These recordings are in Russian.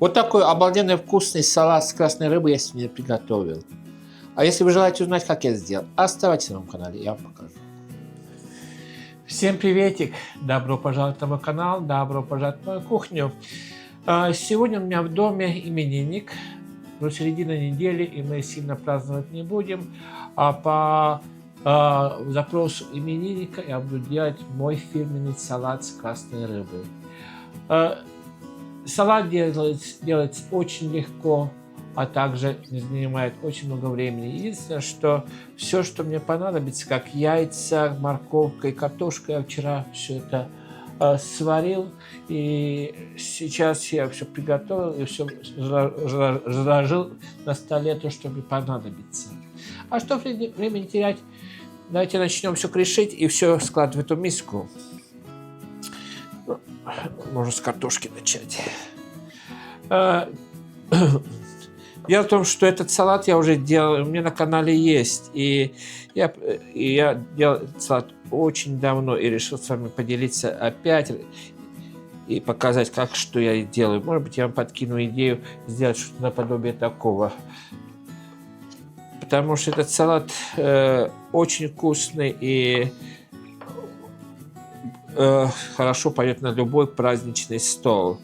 Вот такой обалденный вкусный салат с красной рыбой я сегодня приготовил. А если вы желаете узнать, как я сделал, оставайтесь на моем канале, я вам покажу. Всем приветик! Добро пожаловать на мой канал, добро пожаловать на мою кухню. Сегодня у меня в доме именинник, но середина недели, и мы сильно праздновать не будем. А по запросу именинника я буду делать мой фирменный салат с красной рыбой. Салат делается очень легко, а также не занимает очень много времени. Единственное, что все, что мне понадобится, как яйца, морковка и картошка, я вчера все это сварил, и сейчас я все приготовил и все разложил на столе, то, что мне понадобится. А что времени терять, давайте начнем все крышить и все складывать в эту миску. Можно с картошки начать. Дело в том, что этот салат я уже делал, у меня на канале есть. И я делал этот салат очень давно и решил с вами поделиться опять и показать, как что я делаю. Может быть, я вам подкину идею сделать что-то наподобие такого. Потому что этот салат очень вкусный и хорошо пойдет на любой праздничный стол.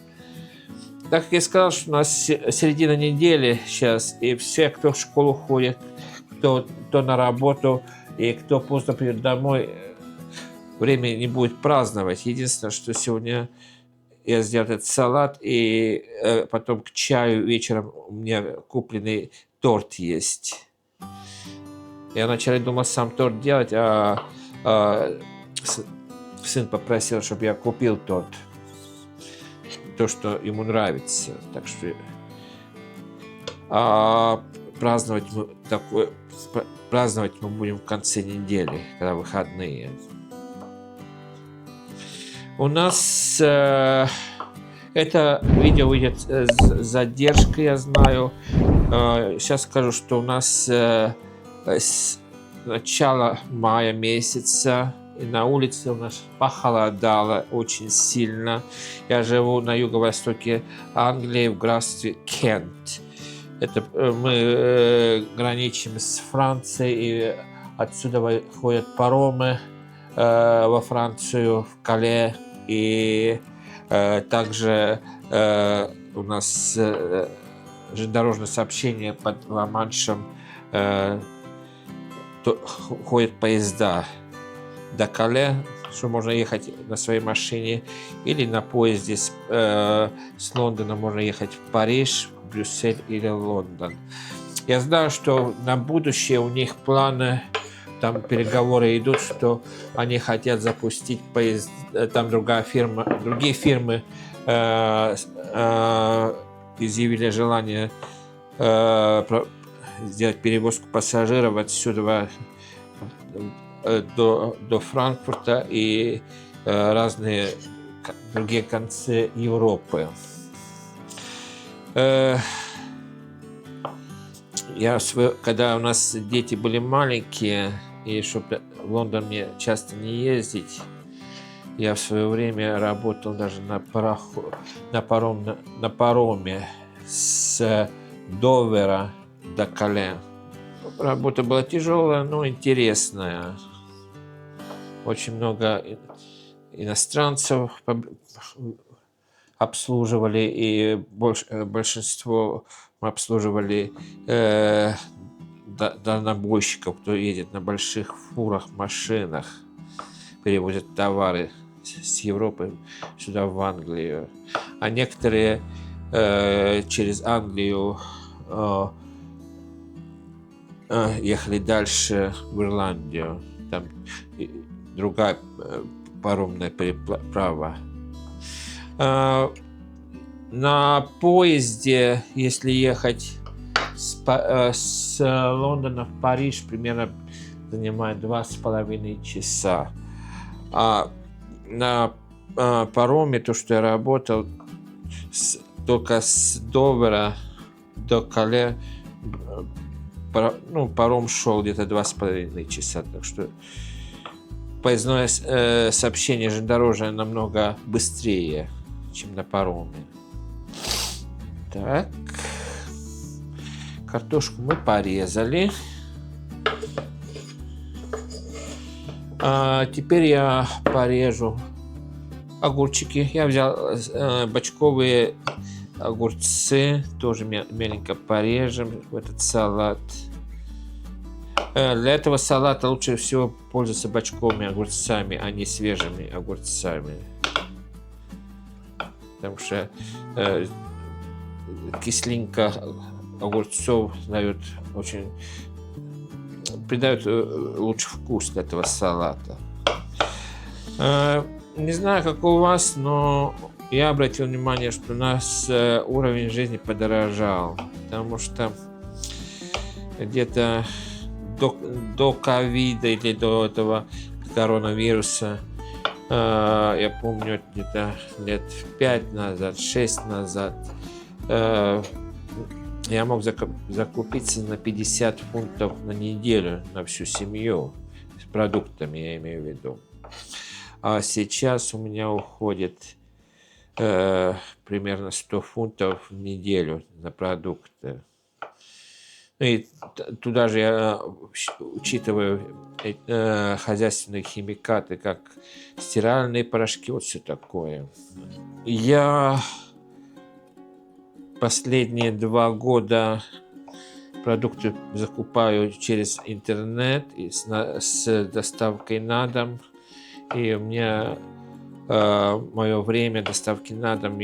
Так как я сказал, что у нас середина недели сейчас, и все, кто в школу ходит, кто на работу, и кто поздно придет домой, время не будет праздновать. Единственное, что сегодня я сделал этот салат, и потом к чаю вечером у меня купленный торт есть. Я вначале думал сам торт делать, сын попросил, чтобы я купил торт. То, что ему нравится. Так что праздновать мы будем в конце недели, когда выходные. У нас это видео выйдет с задержкой, я знаю. Сейчас скажу, что у нас с начала мая месяца и на улице у нас похолодало очень сильно. Я живу на юго-востоке Англии, в графстве Кент. Это мы граничим с Францией, и отсюда ходят паромы во Францию, в Кале. И также у нас железнодорожное сообщение под Ла-Маншем, ходят поезда до Кале, что можно ехать на своей машине, или на поезде с Лондона можно ехать в Париж, в Брюссель или Лондон. Я знаю, что на будущее у них планы, там переговоры идут, что они хотят запустить поезд, там другие фирмы изъявили желание сделать перевозку пассажиров отсюда до Франкфурта и разные другие концы Европы. Когда у нас дети были маленькие, и чтобы в Лондон мне часто не ездить, я в свое время работал даже на пароме с Довера до Кале. Работа была тяжелая, но интересная. Очень много иностранцев обслуживали, и большинство мы обслуживали дальнобойщиков, кто едет на больших фурах, машинах, перевозят товары с Европы сюда, в Англию. А некоторые через Англию ехали дальше в Ирландию. Там другая паромная переправа. На поезде, если ехать с Лондона в Париж, примерно занимает 2,5 часа. А на пароме, то, что я работал, только с Довера до Кале, паром шел где-то 2,5 часа. Так что поездное сообщение железнодорожное намного быстрее, чем на пароме. Так. Картошку мы порезали. Теперь я порежу огурчики. Я взял бочковые огурцы. Тоже меленько порежем в этот салат. Для этого салата лучше всего пользоваться бочковыми огурцами, а не свежими огурцами. Потому что кислинка огурцов придает лучший вкус для этого салата. Не знаю, как у вас, но я обратил внимание, что у нас уровень жизни подорожал. Потому что где-то до ковида или до этого коронавируса, я помню, где-то лет 5 назад, 6 назад, я мог закупиться на 50 фунтов на неделю на всю семью, с продуктами я имею в виду. А сейчас у меня уходит примерно 100 фунтов в неделю на продукты. И туда же я учитываю хозяйственные химикаты, как стиральные порошки, вот все такое. Я последние 2 года продукты закупаю через интернет и с доставкой на дом. И у меня мое время доставки на дом,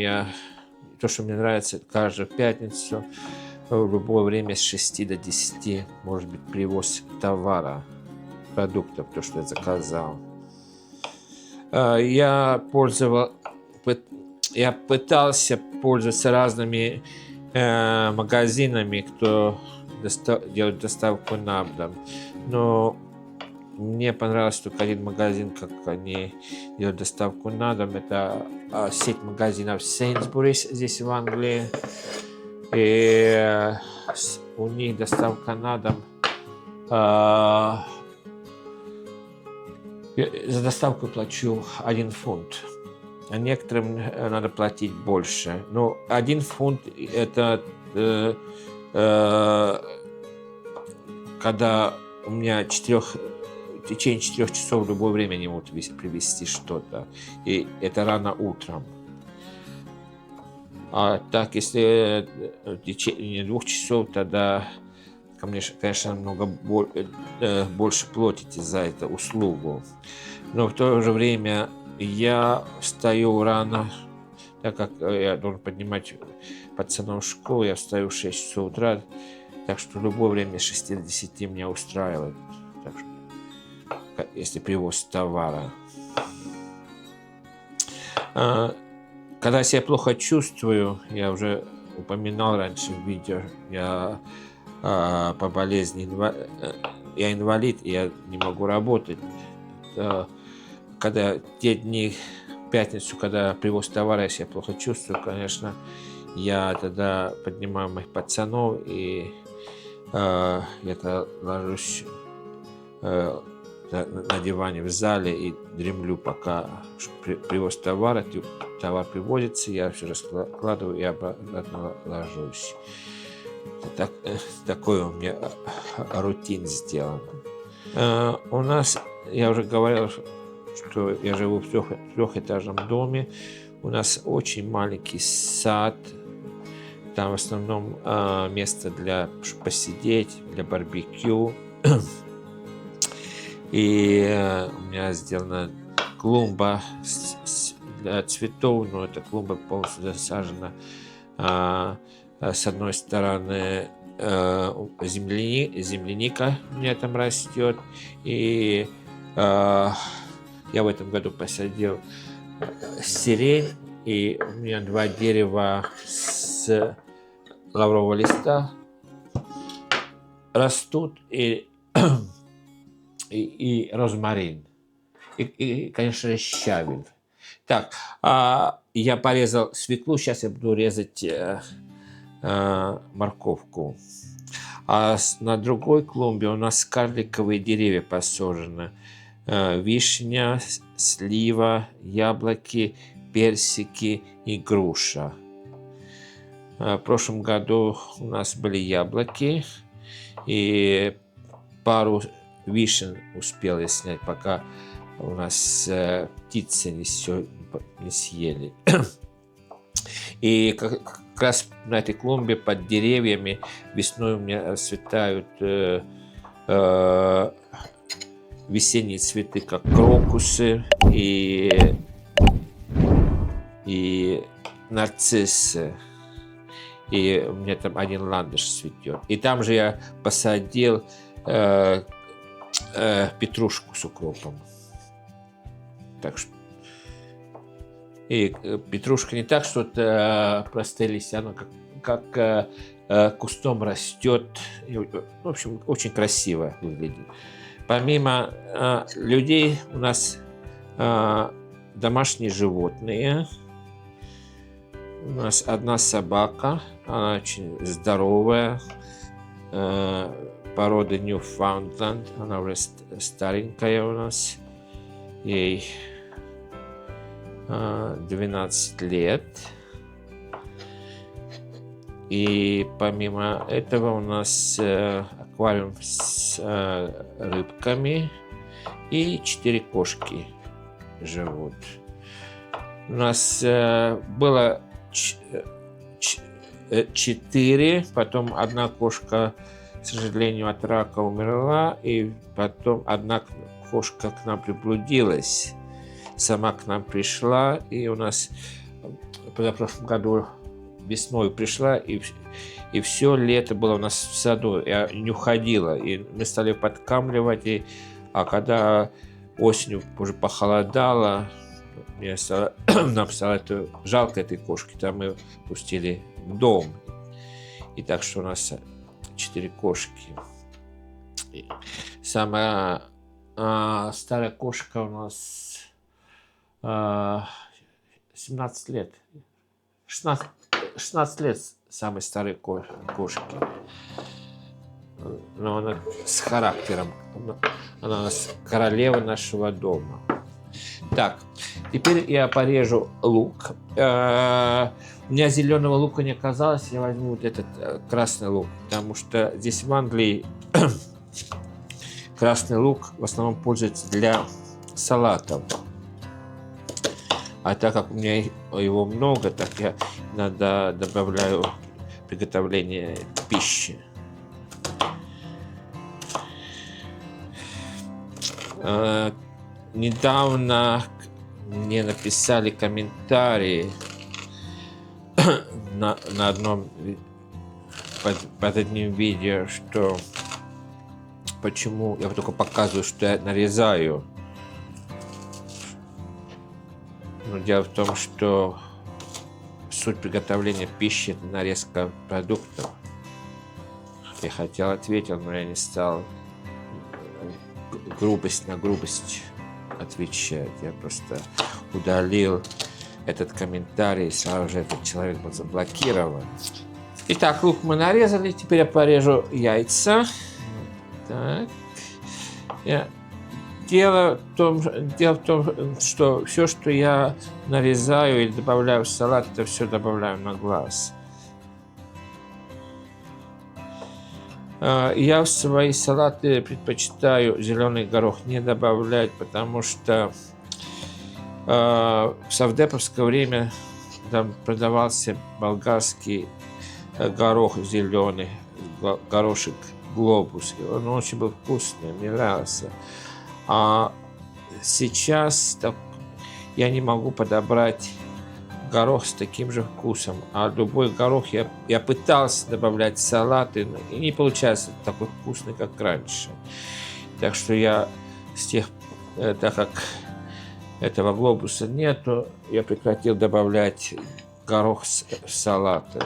то, что мне нравится, каждую пятницу, в любое время с 6 до 10 может быть привоз товара, продуктов, то, что я заказал. Я пытался пользоваться разными магазинами, кто делает доставку на дом, но мне понравился только один магазин, как они делают доставку на дом. Это сеть магазинов Sainsbury's здесь в Англии. И у них доставка на дом. За доставку плачу 1 фунт. А некоторым надо платить больше. Но 1 фунт это когда у меня в течение 4 часов в любое время не могут привезти что-то. И это рано утром. А так, если в течение 2 часов, тогда ко мне, конечно, намного больше платите за эту услугу. Но в то же время я встаю рано, так как я должен поднимать пацанов в школу, я встаю в 6 часов утра, так что в любое время с 6 до 10 меня устраивает, так что, если привоз товара. Когда я себя плохо чувствую, я уже упоминал раньше в видео, я по болезни, я инвалид, и я не могу работать. Когда те дни, в пятницу, когда привоз товара, я себя плохо чувствую, конечно, я тогда поднимаю моих пацанов, и я ложусь на диване в зале и дремлю, пока привоз товара, товар привозится, я все раскладываю и обратно ложусь. Такой у меня рутин сделан. У нас, я уже говорил, что я живу в 3-этажном доме. У нас очень маленький сад. Там в основном место для посидеть, для барбекю. И у меня сделана клумба для цветов, но эта клумба полностью засажена. С одной стороны земляника у меня там растет. И я в этом году посадил сирень. И у меня 2 дерева с лаврового листа растут. И розмарин. И, конечно, щавель. Так, я порезал свеклу. Сейчас я буду резать морковку. А на другой клумбе у нас карликовые деревья посажены. Вишня, слива, яблоки, персики и груша. В прошлом году у нас были яблоки, и пару вишен успел я снять, пока у нас птицы не съели. И как раз на этой клумбе под деревьями весной у меня расцветают весенние цветы, как крокусы и нарциссы. И у меня там один ландыш цветет. И там же я посадил петрушку с укропом. Так что и петрушка не так, что это простые листья, она как кустом растет. И, в общем, очень красиво выглядит. Помимо людей у нас домашние животные. У нас одна собака, она очень здоровая, породы Ньюфаундленд, она уже старенькая у нас, ей 12 лет. И помимо этого у нас аквариум с рыбками и 4 кошки живут. У нас было 4, потом одна кошка, к сожалению, от рака умерла, и потом одна кошка к нам приблудилась, сама к нам пришла, и у нас в прошлом году весной пришла, и все лето было у нас в саду, и не уходила, и мы стали подкармливать, а когда осенью уже похолодало, нам стало жалко этой кошки, там мы пустили в дом. И так что у нас 4 кошки. Самая старая кошка у нас 17 лет. 16 лет самой старой кошки. Но она с характером. Она у нас королева нашего дома. Так, теперь я порежу лук. У меня зеленого лука не оказалось, я возьму вот этот красный лук, потому что здесь в Англии красный лук в основном пользуется для салатов. А так как у меня его много, так я иногда добавляю приготовление пищи. Недавно мне написали комментарии на одном под одним видео, что почему я только показываю, что я нарезаю. Но дело в том, что суть приготовления пищи — это нарезка продуктов. Я хотел ответить, но я не стал грубость на грубость отвечать. Я просто удалил этот комментарий, и сразу же этот человек был заблокирован. Итак, лук мы нарезали, теперь я порежу яйца. Так. Дело в том, что все, что я нарезаю или добавляю в салат, это все добавляю на глаз. Я в свои салаты предпочитаю зеленый горох не добавлять, потому что в совдеповское время там продавался болгарский горох зеленый, горошек глобус. Он очень был вкусный, мне нравился. А сейчас я не могу подобрать горох с таким же вкусом. А любой горох я пытался добавлять в салаты, и не получается такой вкусный, как раньше. Так что так как этого глобуса нету, я прекратил добавлять горох в салаты.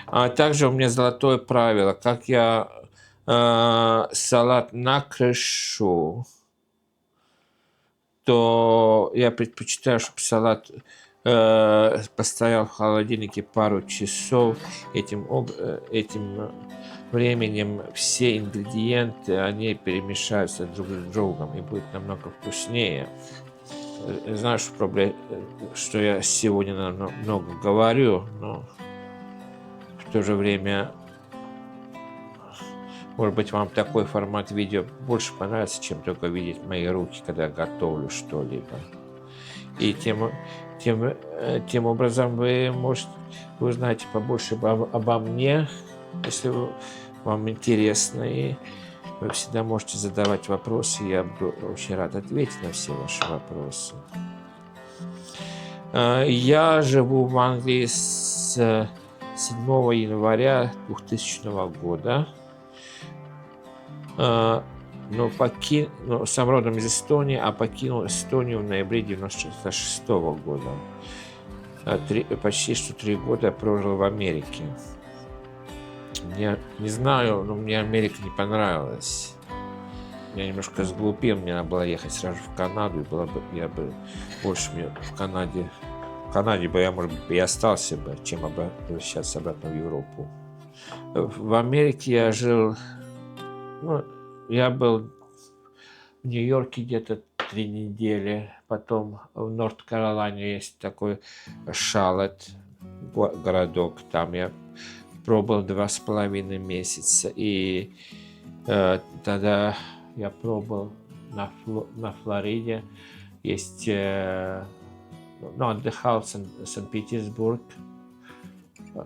А также у меня золотое правило: как я салат накрышу, то я предпочитаю, чтобы салат постоял в холодильнике пару часов. Этим временем все ингредиенты, они перемешаются друг с другом и будет намного вкуснее. Знаю, что я сегодня много говорю, но в то же время, может быть, вам такой формат видео больше понравится, чем только видеть мои руки, когда я готовлю что-либо. И тем образом вы узнаете побольше обо мне, если вам интересно. И вы всегда можете задавать вопросы, я буду очень рад ответить на все ваши вопросы. Я живу в Англии с 7 января 2000 года. Но сам родом из Эстонии, а покинул Эстонию в ноябре 1996 года. Почти что 3 года прожил в Америке. Я не знаю, но мне Америка не понравилась. Я немножко сглупил, мне надо было ехать сразу в Канаду, и я бы больше в Канаде бы я, может быть, и остался бы, чем возвращаться обратно в Европу. В Америке я жил, я был в Нью-Йорке где-то 3 недели, потом в Норт-Каролине есть такой Шарлотт, городок, там я пробыл 2,5 месяца, и тогда я пробыл на Флориде, есть, отдыхал в Санкт-Петербург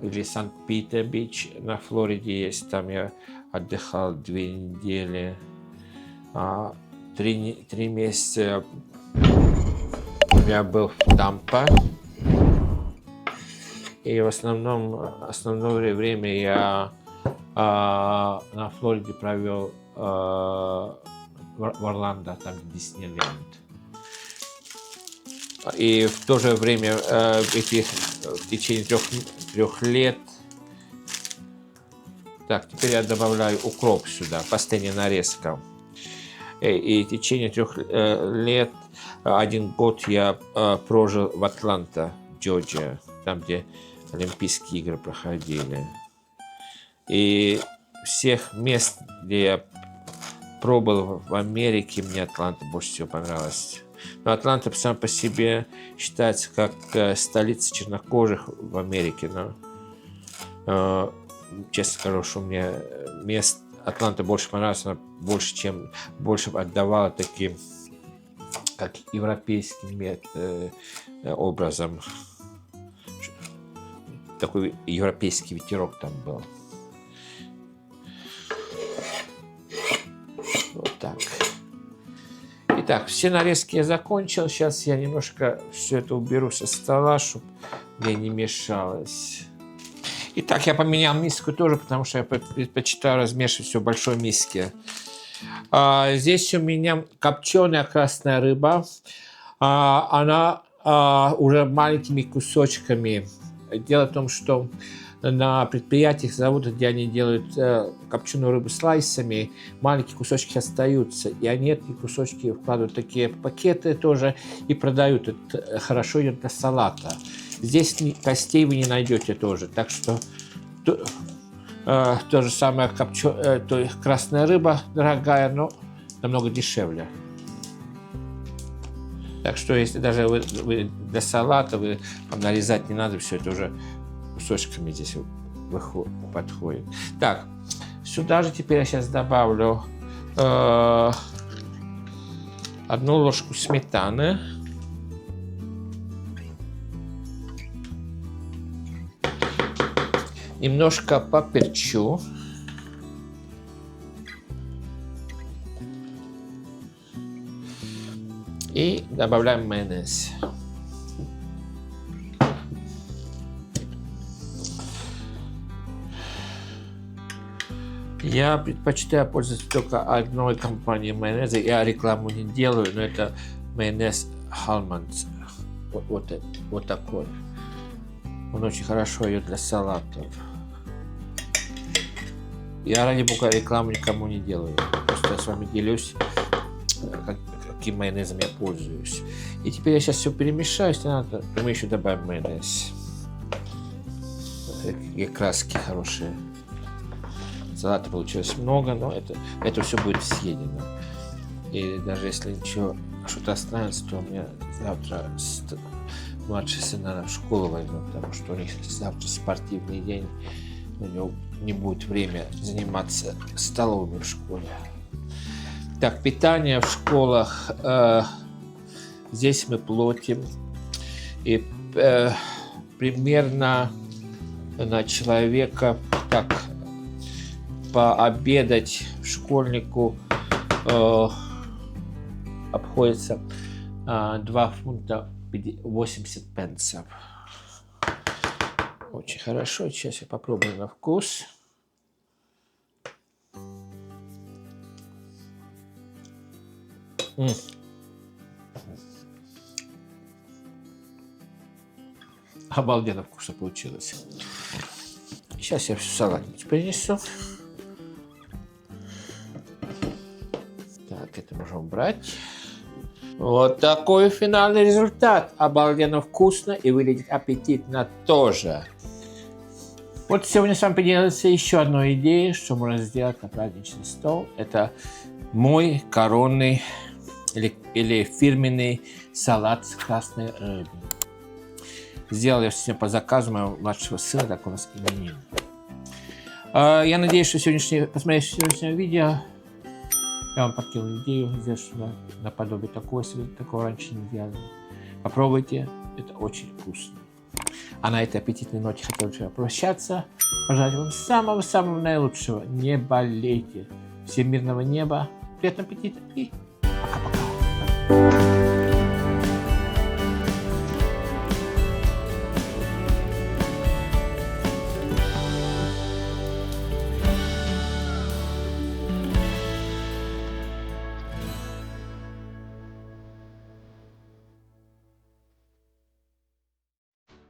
или Санкт-Питер-Бич, на Флориде есть, там я отдыхал 2 недели, 3 месяца я был в Тампа. И в основное время я на Флориде провел в Орландо, там Диснейленд. И в то же время в течение 3 лет. Так, теперь я добавляю укроп сюда, последняя нарезка. И в течение 3 лет, 1 год я прожил в Атланта, Джорджия, там, где Олимпийские игры проходили. И всех мест, где я пробовал в Америке, мне Атланта больше всего понравилась. Но Атланта сам по себе считается как столица чернокожих в Америке. Но, честно скажу, что мне мест Атланта больше понравилась, она больше отдавала таким, как европейским образом. Такой европейский ветерок там был. Вот так. Итак, все нарезки я закончил. Сейчас я немножко все это уберу со стола, чтобы мне не мешалось. Итак, я поменял миску тоже, потому что я предпочитаю размешивать все в большой миске. Здесь у меня копченая красная рыба. Она уже маленькими кусочками. Дело в том, что на предприятиях, заводах, где они делают копченую рыбу слайсами, маленькие кусочки остаются. И они эти кусочки вкладывают в такие пакеты тоже и продают. Это хорошо идет для салата. Здесь костей вы не найдете тоже. Так что то же самое красная рыба дорогая, но намного дешевле. Так что если даже вы для салата вам нарезать не надо, все это уже кусочками здесь подходит. Так, сюда же теперь я сейчас добавлю 1 ложку сметаны. Немножко поперчу. И добавляем майонез. Я предпочитаю пользоваться только одной компанией майонеза. Я рекламу не делаю, но это майонез Hellmann's. Вот такой. Он очень хорошо идет для салатов. Я, ради бога, рекламу никому не делаю. Просто я с вами делюсь, каким майонезом я пользуюсь. И теперь я сейчас все перемешаю, если надо, то мы еще добавим майонез. Такие краски хорошие. Салата получилось много, но это все будет съедено. И даже если что-то останется, то у меня Завтра младший сына в школу возьму, потому что у них завтра спортивный день. У него не будет времени заниматься столовыми в школе. Так, питание в школах. Здесь мы платим. И примерно на человека так пообедать школьнику обходится 2 фунта 80 пенсов. Очень хорошо. Сейчас я попробую на вкус. Обалденно вкусно получилось. Сейчас я салатницу принесу. Так, это можем убрать. Вот такой финальный результат. Обалденно вкусно и выглядит аппетитно тоже. Вот сегодня с вами поделился еще одной идеей, что можно сделать на праздничный стол. Это мой коронный или фирменный салат с красной рыбой. Сделал я сегодня по заказу моего младшего сына, так у нас именин. Я надеюсь, что посмотрев сегодняшнее видео, я вам подкинул идею сделать что-то наподобие такого, если вы такого раньше не делали. Попробуйте, это очень вкусно. А на этой аппетитной ноте хотел бы прощаться. Пожелать вам самого-самого наилучшего. Не болейте. Всем мирного неба, приятного аппетита и